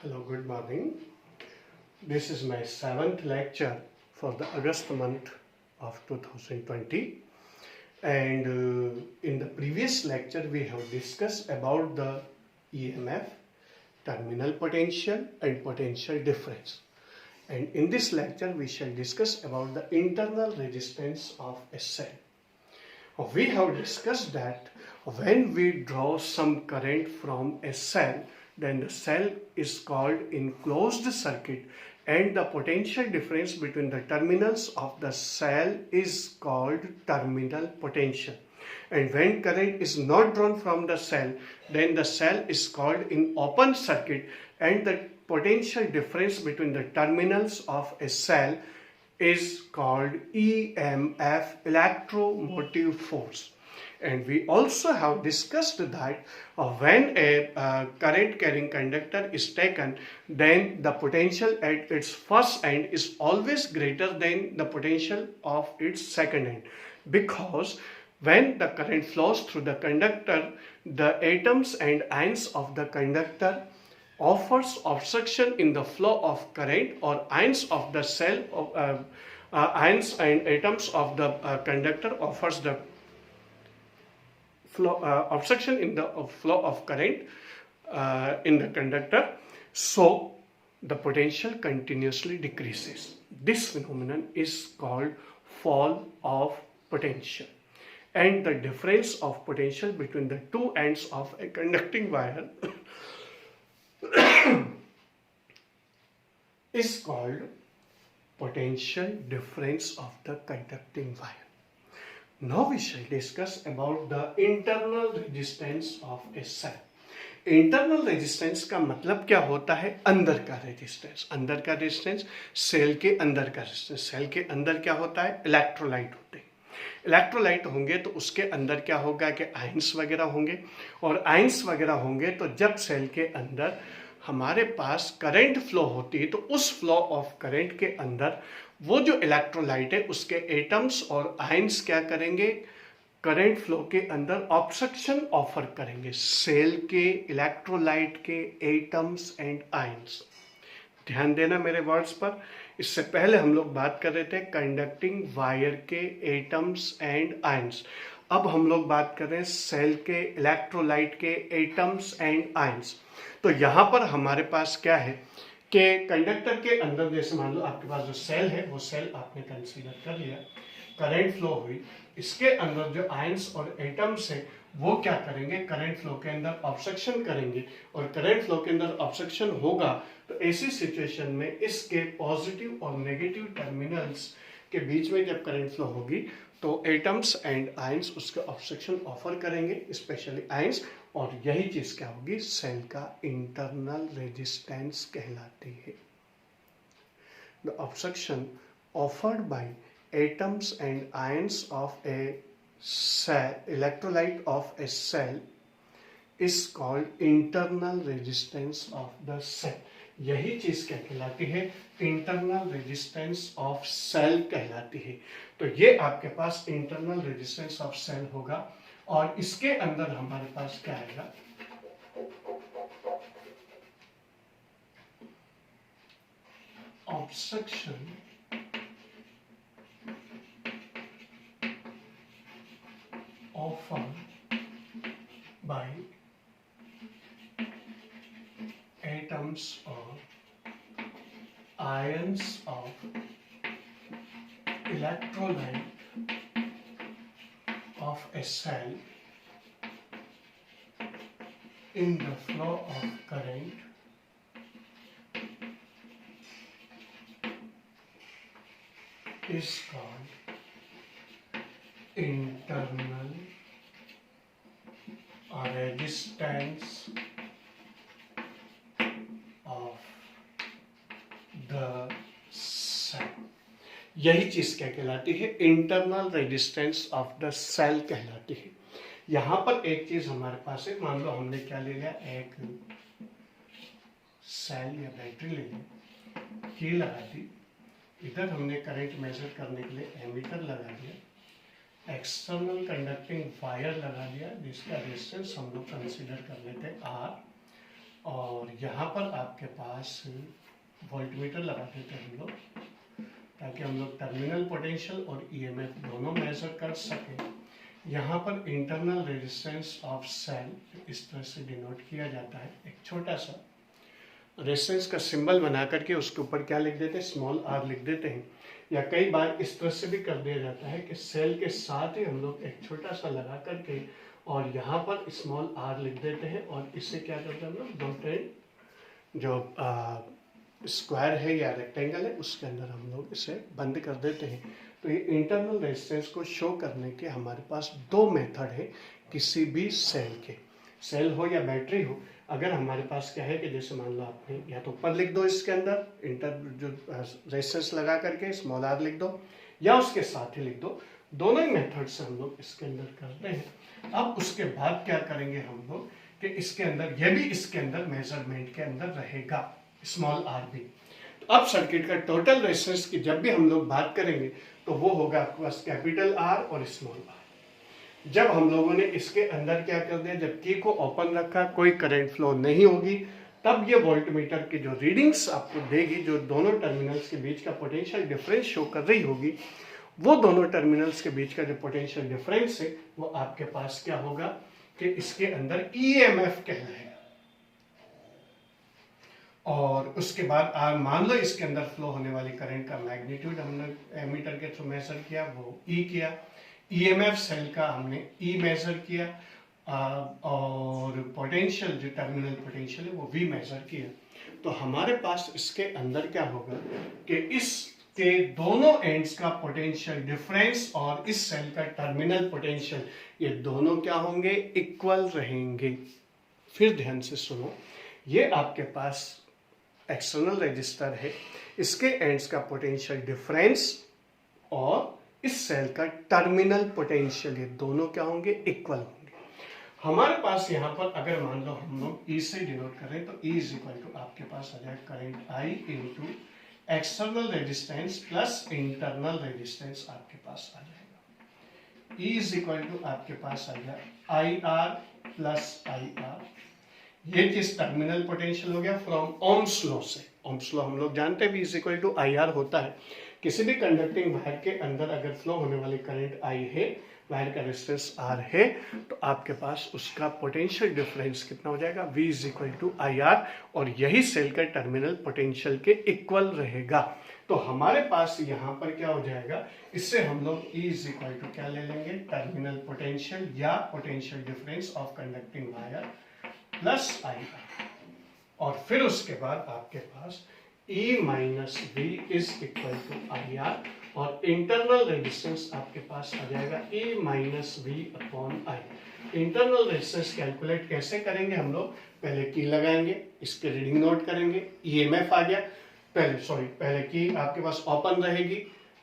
Hello, good morning. This is my seventh lecture for the August month of 2020. And in the previous lecture, we have discussed about the EMF, terminal potential and potential difference. And in this lecture, we shall discuss about the internal resistance of a cell. We have discussed that when we draw some current from a cell, then the cell is called enclosed circuit and the potential difference between the terminals of the cell is called terminal potential. And when current is not drawn from the cell, then the cell is called in open circuit and the potential difference between the terminals of a cell is called EMF, electromotive force. And we also have discussed that when a current carrying conductor is taken, then the potential at its first end is always greater than the potential of its second end, because when the current flows through the conductor, the atoms and ions of the conductor offers obstruction in the flow of current, or ions of the cell of ions and atoms of the conductor offers the flow obstruction in the flow of current in the conductor, so the potential continuously decreases. This phenomenon is called fall of potential, and the difference of potential between the two ends of a conducting wire is called potential difference of the conducting wire. Now we shall discuss about the internal resistance of a cell. Internal resistance का मतलब क्या होता है? अंदर का resistance. अंदर का resistance, cell के अंदर का रेजिस्टेंस. सेल के अंदर क्या होता है? इलेक्ट्रोलाइट होते हैं. इलेक्ट्रोलाइट होंगे तो उसके अंदर क्या होगा कि आयंस वगैरह होंगे, और आयंस वगैरह होंगे तो जब सेल के अंदर हमारे पास करंट फ्लो होती है तो उस फ्लो ऑफ करंट के अंदर वो जो इलेक्ट्रोलाइट है उसके एटम्स और आयंस क्या करेंगे? करंट फ्लो के अंदर ऑब्स्ट्रक्शन ऑफर करेंगे. सेल के इलेक्ट्रोलाइट के एटम्स एंड आयंस. ध्यान देना मेरे वर्ड्स पर. इससे पहले हम लोग बात कर रहे थे कंडक्टिंग वायर के एटम्स एंड आयंस. अब हम लोग बात कर रहे हैं सेल के इलेक्ट्रोलाइट के एटम्स एंड आयंस. तो यहां पर हमारे पास क्या है कि कंडक्टर के अंदर, जैसे मान लो आपके पास जो सेल है वो सेल आपने कंसीडर कर लिया, करंट फ्लो हुई, इसके अंदर जो आयंस और एटम्स है वो क्या करेंगे? करंट फ्लो के अंदर ऑब्स्ट्रक्शन करेंगे, और करंट फ्लो के अंदर ऑब्स्ट्रक्शन होगा तो ऐसी सिचुएशन में इसके पॉजिटिव और नेगेटिव टर्मिनल्स के बीच में जब करंट फ्लो होगी तो एटम्स एंड आयंस उसके ऑब्स्ट्रक्शन ऑफर करेंगे, स्पेशली आयंस, और यही चीज क्या होगी? सेल का इंटरनल रेजिस्टेंस कहलाती है. The obstruction offered by atoms and ions of a cell, electrolyte of a cell is called internal resistance of the cell. यही चीज क्या कहलाती है? इंटरनल रेजिस्टेंस ऑफ सेल कहलाती है. तो ये आपके पास इंटरनल रेजिस्टेंस ऑफ सेल होगा, और इसके अंदर हमारे पास क्या आएगा? Obstruction offered by atoms or ions of electrolyte of a cell in the flow of current is called internal resistance of the cell. यही चीज क्या कहलाती है? Internal resistance of the cell कहलाती है. यहां पर एक चीज हमारे पास है, मान लो हमने क्या ले लिया? एक सेल या बैटरी ले ली, की लगा दी, इधर हमने करंट मेजर करने के लिए एमीटर लगा दिया, एक्सटर्नल कंडक्टिंग वायर लगा दिया जिसका रेजिस्टेंस हम लोग कंसीडर कर लेते हैं R, और और यहाँ पर आपके पास वोल्टमीटर लगा देते हैं हम लोग, ताकि हम लोग टर्मिनल पोटेंशियल और ईएमएफ दोनों मेजर कर सकें। यहाँ पर इंटरनल रेजिस्टेंस ऑफ सेल इस तरह से डिनोट किया जाता है, एक छोटा सा रेजिस्टेंस का सिंबल बना करके उसके ऊपर क्या लिख देते हैं, स्मॉल आर लिख देते हैं। या कई बार इस तरह से भी कर दिया जाता है कि सेल के साथ ही हम लोग एक छोटा सा लगा करके और यहाँ पर स्मॉल आर लिख देते हैं और इससे क्या करते हैं हम लोग, डॉटेड जो स्क्वायर है या रेक्टेंगल है उसके अंदर हम लोग इसे बंद कर देते हैं। तो ये इंटरनल रेजिस्टेंस को शो करने के हमारे पास दो मेथड है किसी भी सेल के, सेल हो या बैटरी हो। अगर हमारे पास क्या है कि जैसे मान लो आपने या तो ऊपर लिख दो इसके अंदर इंटर जो रेजिस्टेंस लगा करके स्मॉल आर लिख दो, या उसके साथ ही लिख दो, दोनों ही मेथड से हम लोग इसके अंदर करते हैं। अब उसके बाद क्या करेंगे हम लोग कि इसके अंदर ये भी इसके अंदर मेजरमेंट के अंदर रहेगा, स्मॉल आर भी। तो अब सर्किट का टोटल रेजिस्टेंस की जब भी हम लोग बात करेंगे तो वो होगा आपके पास कैपिटल आर और स्मॉल आर। जब हम लोगों ने इसके अंदर क्या कर दिया, जब की को ओपन रखा, कोई करंट फ्लो नहीं होगी, तब ये वोल्टमीटर की जो रीडिंग्स आपको देगी, जो दोनों टर्मिनल्स के बीच का पोटेंशियल डिफरेंस शो कर रही होगी, वो दोनों टर्मिनल्स के बीच का जो पोटेंशियल डिफरेंस है वो आपके पास क्या होगा कि इसके अंदर ईएमएफ कहलाएगा। और उसके बाद मान लो इसके अंदर फ्लो होने वाली करंट का मैग्नीट्यूड हमने एमीटर के थ्रू मेजर किया, वो ई किया। ईएमएफ सेल का हमने ई मेजर किया और पोटेंशियल जो टर्मिनल पोटेंशियल है वो वी मेजर किया। तो हमारे पास इसके अंदर क्या होगा कि इसके दोनों एंड्स का पोटेंशियल डिफरेंस और इस सेल का टर्मिनल पोटेंशियल, ये दोनों क्या होंगे, इक्वल रहेंगे। फिर ध्यान से सुनो, ये आपके पास एक्सटर्नल रजिस्टर है, इसके एंड्स का पोटेंशियल डिफरेंस और इस सेल का टर्मिनल पोटेंशियल, ये दोनों क्या होंगे, इक्वल होंगे। हमारे पास यहाँ पर अगर मान लो हम लोग ई से डिनोट करें तो ई इज इक्वल टू आपके पास आ जाएगा current I into external resistance plus internal resistance आपके पास आ जाएगा। ई इज इक्वल टू आपके पास आ जाएगा I R plus I R. ये चीज टर्मिनल पोटेंशियल हो गया फ्रॉम ओम्स लॉ से। ओम्स लॉ हम लोग जानते हैं, V is equal to I R होता है। किसी भी कंडक्टिंग वायर के अंदर अगर फ्लो होने वाली करंट आई है, वायर का रेजिस्टेंस आर है, तो आपके पास उसका पोटेंशियल डिफरेंस कितना हो जाएगा, V is equal to I R, और यही सेल का टर्मिनल पोटेंशियल के इक्वल रहेगा। तो हमारे पास यहाँ पर क्या हो जाएगा, इससे हम लोग E इज इक्वल टू क्या ले लेंगे, टर्मिनल पोटेंशियल या potential difference of conducting wire plus I R, और फिर उसके बाद आपके पास E minus V is equal to I R, और इंटरनल रेजिस्टेंस आपके पास आ जाएगा E minus V upon I. Internal resistance calculate कैसे करेंगे हम लोग, पहले की लगाएंगे, इसके रीडिंग नोट करेंगे, ईएमएफ आ गया, पहले की आपके पास ओपन रहेगी,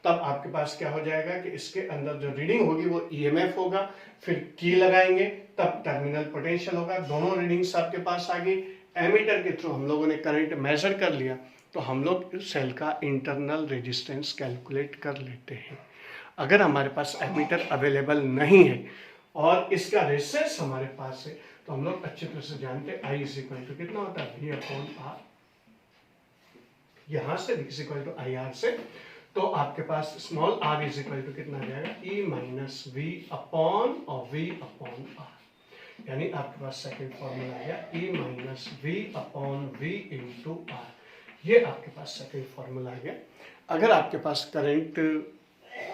तब आपके पास क्या हो जाएगा कि इसके अंदर जो रीडिंग होगी वो ईएमएफ होगा, फिर की लगाएंगे तब टर्मिनल पोटेंशियल होगा, दोनों रीडिंग्स आपके पास आ गई। एमीटर के थ्रू हम लोगों ने करंट मेजर कर लिया, तो हम लोग सेल का इंटरनल रेजिस्टेंस कैलकुलेट कर लेते हैं। अगर हमारे पास एमीटर अवेलेबल नहीं है और इसका रेजिस्टेंस हमारे पास है, तो हम लोग अच्छी तरह से जानते हैं आई इज इक्वल टू कितना होता है, वी अपॉन आर। यहां से V is equal to I R से, तो आपके पास small r is equal to कितना आ जाएगा, ई माइनस वी अपॉन और वी अपॉन आर। यानी आपके पास सेकंड फॉर्मूला आ गया E minus V upon V into R. ये आपके पास सेकंड फॉर्मूला आ गया। अगर आपके पास करंट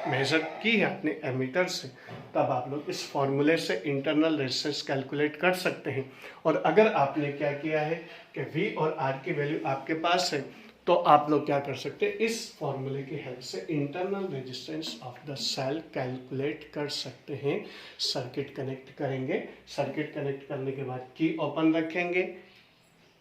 मेजर की है आपने एमीटर से, तब आप लोग इस फॉर्मूले से इंटरनल रेजिस्टेंस कैलकुलेट कर सकते हैं। और अगर आपने क्या किया है कि वी और आर की वैल्यू आपके पास है, तो आप लोग क्या कर सकते हैं, इस फॉर्मूले की हेल्प से internal resistance of the cell calculate कर सकते हैं। सर्किट कनेक्ट करेंगे, सर्किट कनेक्ट करने के बाद की ओपन रखेंगे,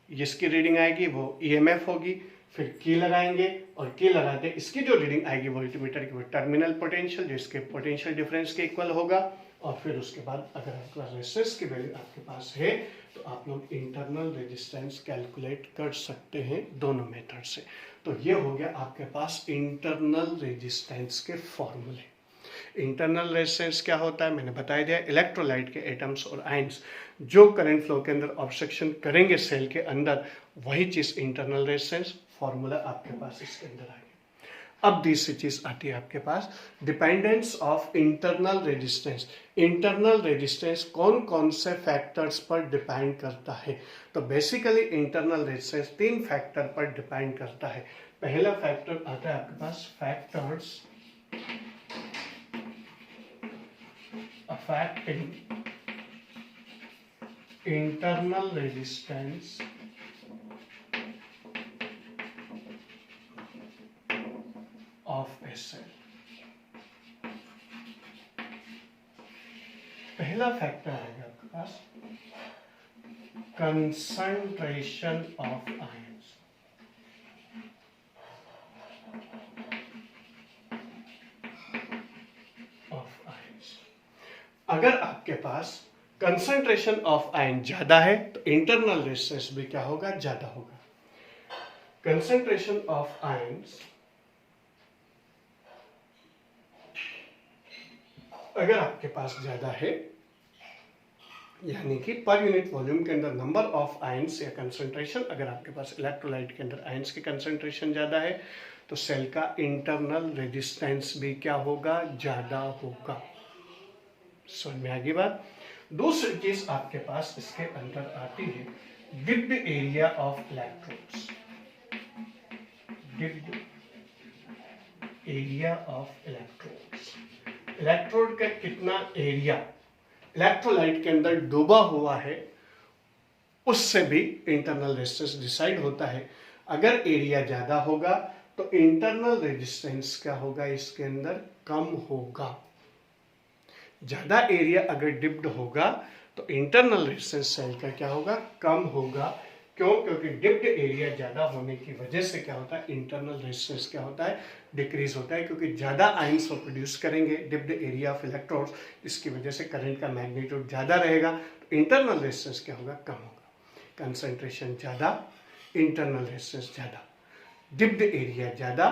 जिसकी रीडिंग आएगी वो ईएमएफ होगी, फिर की लगाएंगे और की लगाते इसकी जो रीडिंग आएगी वोल्टमीटर की वो टर्मिनल पोटेंशियल, जो इसके पोटेंशियल डिफरेंस के इक्वल होगा। और फिर उसके बाद अगर आपके पास रेजिस्टेंस की वैल्यू आपके पास है, तो आप लोग इंटरनल रेजिस्टेंस कैलकुलेट कर सकते हैं दोनों मेथड से। तो ये हो गया आपके पास इंटरनल रेजिस्टेंस के फॉर्मूले। इंटरनल रेजिस्टेंस क्या होता है मैंने बता दिया, इलेक्ट्रोलाइट के एटम्स और आयंस जो करंट फ्लो के अंदर ऑब्स्ट्रक्शन करेंगे सेल के अंदर, वही चीज इंटरनल रेजिस्टेंस, फॉर्मूला आपके पास इसके अंदर आ गया। अब दूसरी चीज आती है आपके पास dependence of internal resistance. Internal resistance कौन कौन से फैक्टर्स पर डिपेंड करता है? तो बेसिकली इंटरनल रेजिस्टेंस 3 फैक्टर पर डिपेंड करता है। पहला फैक्टर आता है आपके पास factors affecting internal resistance of a cell. पहला फैक्टर आएगा आपके पास कंसंट्रेशन ऑफ आयंस। अगर आपके पास कंसंट्रेशन ऑफ आयन ज्यादा है तो इंटरनल रेजिस्टेंस भी क्या होगा? ज्यादा होगा। कंसंट्रेशन ऑफ आयंस अगर आपके पास ज्यादा है, यानी कि पर यूनिट वॉल्यूम के अंदर नंबर ऑफ आयंस या कंसंट्रेशन, अगर आपके पास इलेक्ट्रोलाइट के अंदर आयंस की कंसंट्रेशन ज्यादा है तो सेल का इंटरनल रेजिस्टेंस भी क्या होगा? ज्यादा होगा। समझ में आ गई बात? दूसरी चीज आपके पास इसके अंदर आती है given area of electrodes. Given area of electrodes, electrode का कितना एरिया इलेक्ट्रोलाइट के अंदर डूबा हुआ है, उससे भी इंटरनल रेजिस्टेंस डिसाइड होता है। अगर एरिया ज्यादा होगा तो इंटरनल रेजिस्टेंस क्या होगा? इसके अंदर कम होगा। ज्यादा एरिया अगर डिप्ड होगा तो इंटरनल रेजिस्टेंस सेल का क्या होगा? कम होगा। क्यों? क्योंकि डिप्ड एरिया ज्यादा होने की वजह से क्या होता है? इंटरनल रेजिस्टेंस क्या होता है? डिक्रीज होता है, क्योंकि ज्यादा आयंस वो प्रोड्यूस करेंगे डिप्ड एरिया ऑफ इलेक्ट्रोड्स, इसकी वजह से करंट का मैग्नीट्यूड ज्यादा रहेगा, तो इंटरनल रेजिस्टेंस क्या होगा? कम होगा। कंसंट्रेशन ज्यादा, इंटरनल रेजिस्टेंस ज्यादा, डिप्ड एरिया ज्यादा,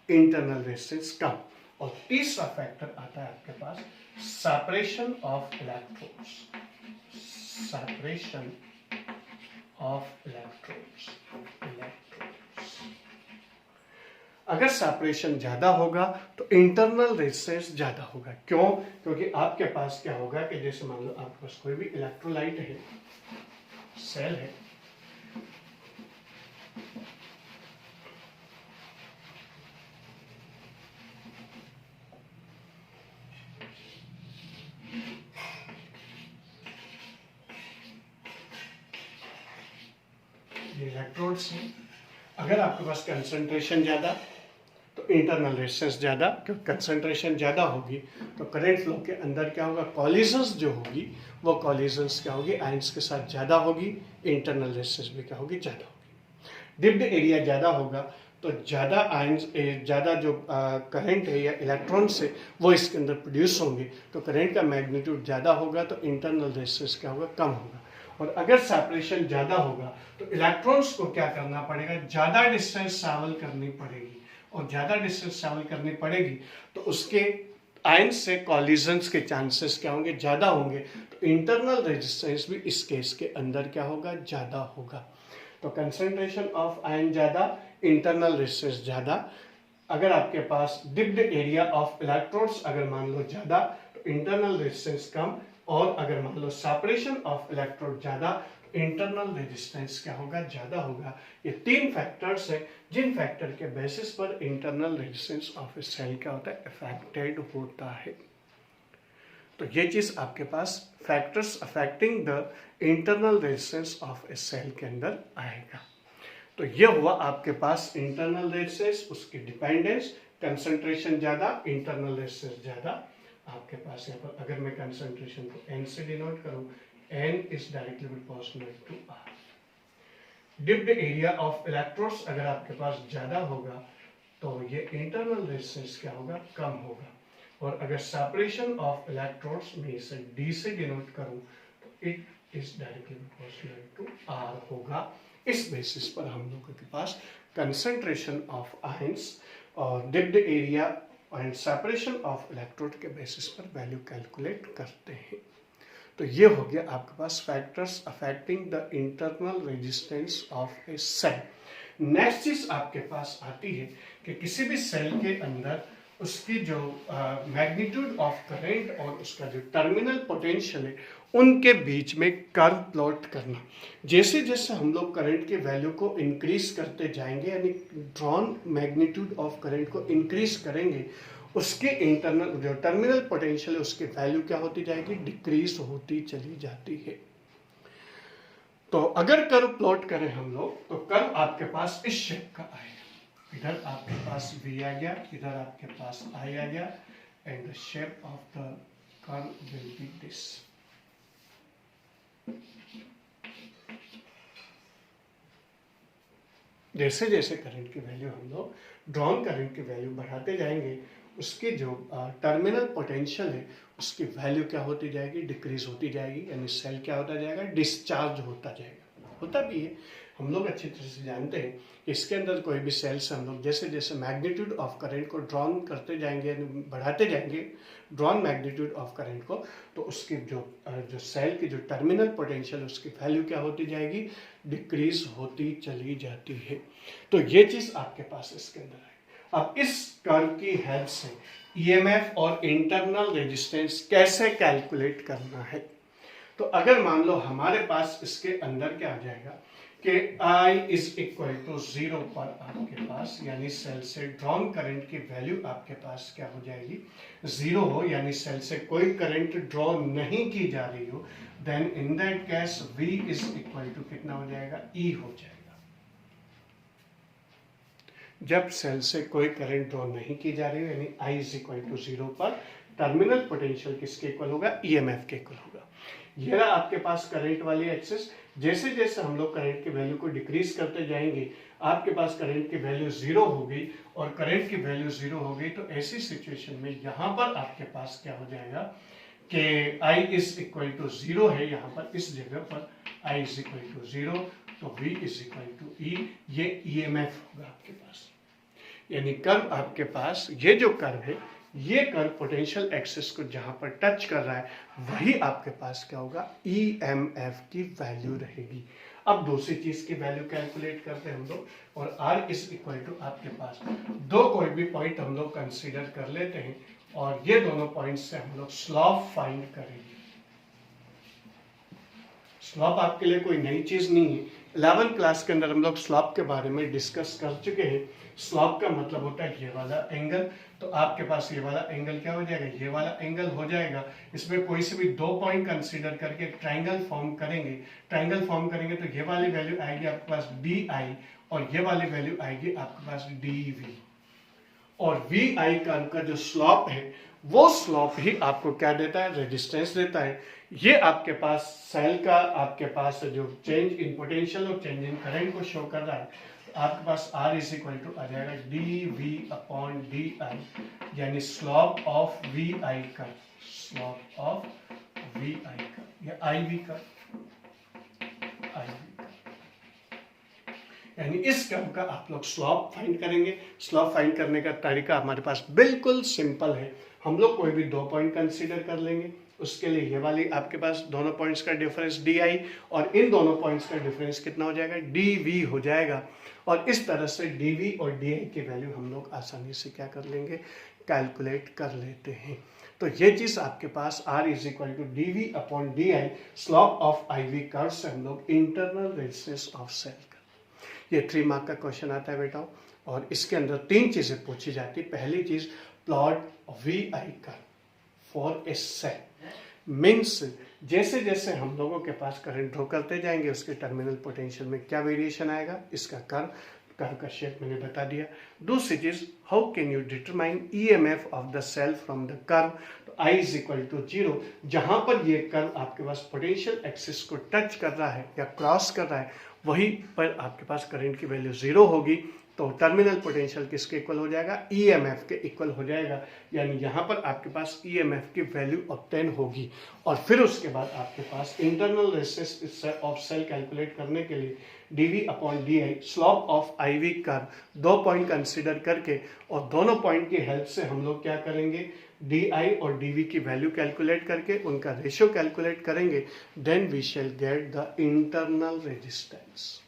इंटरनल रेजिस्टेंस कम। और तीसरा फैक्टर आता है आपके पास separation of electrodes. Separation of electrodes. अगर सेपरेशन ज्यादा होगा तो इंटरनल रेजिस्टेंस ज्यादा होगा। क्यों? क्योंकि आपके पास क्या होगा कि जैसे मान लो आपके पास कोई भी इलेक्ट्रोलाइट है, सेल है, इलेक्ट्रोड्स हैं। अगर आपके पास कंसंट्रेशन ज्यादा तो इंटरनल रेजिस्टेंस ज्यादा, क्योंकि कंसंट्रेशन ज्यादा होगी तो करंट फ्लो के अंदर क्या होगा? कॉलिजन्स जो होगी वो कॉलिजन्स क्या होगी? आयंस के साथ ज्यादा होगी, इंटरनल रेजिस्टेंस भी क्या होगी? ज्यादा होगी। डिप्ड एरिया ज्यादा होगा तो ज्यादा आयंस, ज्यादा जो करंट है या इलेक्ट्रॉन्स है वो इसके अंदर प्रोड्यूस होंगे, तो करंट का मैग्नीट्यूड ज्यादा होगा तो इंटरनल रेजिस्टेंस क्या होगा? कम होगा। और अगर सेपरेशन ज्यादा होगा तो इलेक्ट्रॉन्स को क्या करना पड़ेगा? ज्यादा डिस्टेंस ट्रैवल करनी पड़ेगी, और ज्यादा डिस्टेंस ट्रैवल करनी पड़ेगी तो उसके आयंस से कॉलिजन्स के चांसेस क्या होंगे? ज्यादा होंगे। तो इंटरनल रेजिस्टेंस भी इस केस के अंदर क्या होगा? ज्यादा होगा। तो कंसंट्रेशन ऑफ आयन ज्यादा, इंटरनल रेजिस्टेंस ज्यादा। अगर आपके पास डिप्ड एरिया ऑफ इलेक्ट्रोड्स अगर मान लो ज्यादा तो इंटरनल रेजिस्टेंस कम, और अगर मान लो सेपरेशन ऑफ इलेक्ट्रोड ज्यादा तो इंटरनल रेजिस्टेंस क्या होगा? ज्यादा होगा। ये 3 फैक्टर्स हैं जिन फैक्टर के बेसिस पर internal resistance of a cell क्या होता है? अफेक्टेड होता है। तो ये चीज आपके पास factors affecting the internal resistance of a cell के अंदर आएगा। तो ये हुआ आपके पास इंटरनल रेजिस्टेंस, उसकी डिपेंडेंस, कंसंट्रेशन ज्यादा, इंटरनल रेजिस्टेंस ज्यादा। आपके पास यहाँ पर अगर मैं कंसंट्रेशन को n से डिनोट करूं, n is directly proportional to r। Dipped area of electrodes अगर आपके पास ज्यादा होगा तो ये इंटरनल रेजिस्टेंस क्या होगा? कम होगा। और अगर सेपरेशन ऑफ इलेक्ट्रोड्स में इसे d से डिनोट करूं तो it is directly proportional to r होगा। इस बेसिस पर हम लोगों के पास कंसंट्रेशन ऑफ आयंस और dipped area and separation of electrode के बेसिस पर वैल्यू कैलकुलेट करते हैं। तो ये हो गया आपके पास factors affecting the internal resistance of a cell. Next चीज आपके पास आती है कि किसी भी सेल के अंदर उसकी जो मैग्नीट्यूड ऑफ करंट और उसका जो टर्मिनल पोटेंशियल है उनके बीच में कर्व प्लॉट करना। जैसे जैसे हम लोग करंट के वैल्यू को इंक्रीज करते जाएंगे, यानी ड्रॉन मैग्नीट्यूड ऑफ करंट को इंक्रीज करेंगे, उसके इंटरनल जो टर्मिनल पोटेंशियल है उसकी वैल्यू क्या होती जाएगी, डिक्रीज होती चली जाती है। तो अगर कर्व प्लॉट करें हम लोग तो कर्व आपके पास इस शेप का आएगा। इधर आपके पास V आ गया, इधर आपके पास I आ गया, and the shape of the curve will be this. जैसे जैसे करंट की वैल्यू हम लोग ड्रॉन करंट की वैल्यू बढ़ाते जाएंगे, उसकी जो टर्मिनल पोटेंशियल है उसकी वैल्यू क्या होती जाएगी, डिक्रीज होती जाएगी, यानी सेल क्या होता जाएगा, डिस्चार्ज होता जाएगा। होता भी है, हम लोग अच्छी तरह से जानते हैं कि इसके अंदर कोई भी सेल से हम लोग जैसे जैसे मैग्नीट्यूड ऑफ करंट को ड्रॉन करते जाएंगे, बढ़ाते जाएंगे ड्रॉन मैग्नीट्यूड ऑफ करंट को, तो उसकी जो सेल की जो टर्मिनल पोटेंशियल उसकी वैल्यू क्या होती जाएगी, डिक्रीज होती चली जाती है। तो ये चीज आपके पास इसके अंदर है। अब इस कर्व की हेल्प से ईएमएफ और इंटरनल रेजिस्टेंस कैसे कैलकुलेट करना है। तो अगर मान लो हमारे पास इसके अंदर क्या आ जाएगा कि I इज इक्वल टू 0 पर आपके पास, यानी सेल से ड्रॉन करंट की वैल्यू आपके पास क्या हो जाएगी, 0 हो, यानी सेल से कोई करंट ड्रॉ नहीं की जा रही हो, then in that case V is equal to कितना हो जाएगा, E हो जाएगा। जब सेल से कोई करंट ड्रॉ नहीं की जा रही हो, यानी I इज इक्वल टू 0 पर टर्मिनल पोटेंशियल किसके इक्वल होगा, ईएमएफ के इक्वल होगा। ये रहा आपके पास करंट वाली एक्सिस। जैसे जैसे हम लोग करंट की वैल्यू को डिक्रीज करते जाएंगे, आपके पास करंट की वैल्यू 0 होगी, और करंट की वैल्यू 0 हो गई तो ऐसी सिचुएशन में यहाँ पर आपके पास क्या हो जाएगा कि I इज इक्वल टू 0 है, यहाँ पर इस जगह पर I इज इक्वल टू 0, तो V is equal to E, ये EMF होगा आपके पास। यानी कर्व आपके पास, ये जो कर्व है, ये कर्व पोटेंशियल एक्सिस को जहां पर टच कर रहा है वही आपके पास क्या होगा, EMF की वैल्यू रहेगी। अब दूसरी चीज की वैल्यू कैलकुलेट करते हैं हम लोग, और R इज इक्वल टू आपके पास दो कोई भी पॉइंट हम लोग कंसीडर कर लेते हैं, और ये दोनों पॉइंट से हम लोग स्लॉप फाइंड करेंगे। स्लॉप आपके लिए कोई नई चीज नहीं है, 11th क्लास के अंदर हम लोग स्लॉप के बारे में डिस्कस कर चुके हैं। स्लॉप का मतलब होता है ये वाला एंगल, तो आपके पास ये वाला एंगल क्या हो जाएगा, ये वाला एंगल हो जाएगा। इसमें कोई से भी दो पॉइंट कंसीडर करके एक ट्राइंगल फॉर्म करेंगे। ट्राइंगल फॉर्म करेंगे तो ये वाली वैल्यू आएगी आपके पास DI, और ये वाली वैल्यू आएगी आपके पास DV, और VI कर्व का जो स्लॉप है वो स्लॉप ही आपको क्या देता है, रेजिस्टेंस देता है। ये आपके पास सेल का आपके पास जो चेंज इन पोटेंशियल और चेंज इन करंट को शो कर रहा है, तो आपके पास R इज इक्वल टू आ जाएगा DV अपॉन DI, यानी स्लॉप ऑफ VI का, स्लॉप ऑफ VI का, या IV का, यानी इस कर्व का आप लोग स्लॉप फाइंड करेंगे। स्लॉप फाइंड करने का तरीका हमारे पास बिल्कुल सिंपल है। हम लोग कोई भी दो पॉइंट कंसीडर कर लेंगे, उसके लिए ये वाली आपके पास दोनों पॉइंट्स का डिफरेंस DI, और इन दोनों पॉइंट्स का डिफरेंस कितना हो जाएगा, DV हो जाएगा। और इस तरह से DV और DI की वैल्यू हम लोग आसानी से क्या कर लेंगे, कैलकुलेट कर लेते हैं। तो ये चीज आपके पास R is equal to DV upon DI, slope of IV curve से हम लोग इंटरनल रेजिस्टेंस ऑफ सेल का, ये 3 मार्क का क्वेश्चन आता है बेटा, और इसके अंदर 3 चीजें पूछी जाती। पहली चीज, plot VI curve for a cell, means जैसे जैसे हम लोगों के पास करंट ड्रॉ करते जाएंगे उसके टर्मिनल पोटेंशियल में क्या वेरिएशन आएगा, इसका कर्व का शेप मैंने बता दिया। दूसरी चीज, how can you determine EMF of the cell from the curve, तो I इज इक्वल टू 0, जहां पर ये कर्व आपके पास पोटेंशियल एक्सिस को टच कर रहा है या क्रॉस कर रहा है, वहीं पर आपके पास करंट की वैल्यू 0 होगी, तो टर्मिनल पोटेंशियल किसके इक्वल हो जाएगा, EMF के इक्वल हो जाएगा। यानी यहाँ पर आपके पास EMF की वैल्यू ऑब्टेन होगी, और फिर उसके बाद आपके पास internal resistance of cell calculate करने के लिए DV upon DI, slope of IV curve, दो पॉइंट कंसीडर करके, और दोनों पॉइंट की हेल्प से हम लोग क्या करेंगे, डी आई और डी वी की वैल्यू कैलकुलेट करके उनका रेशियो कैलकुलेट करेंगे, then we shall get the internal resistance.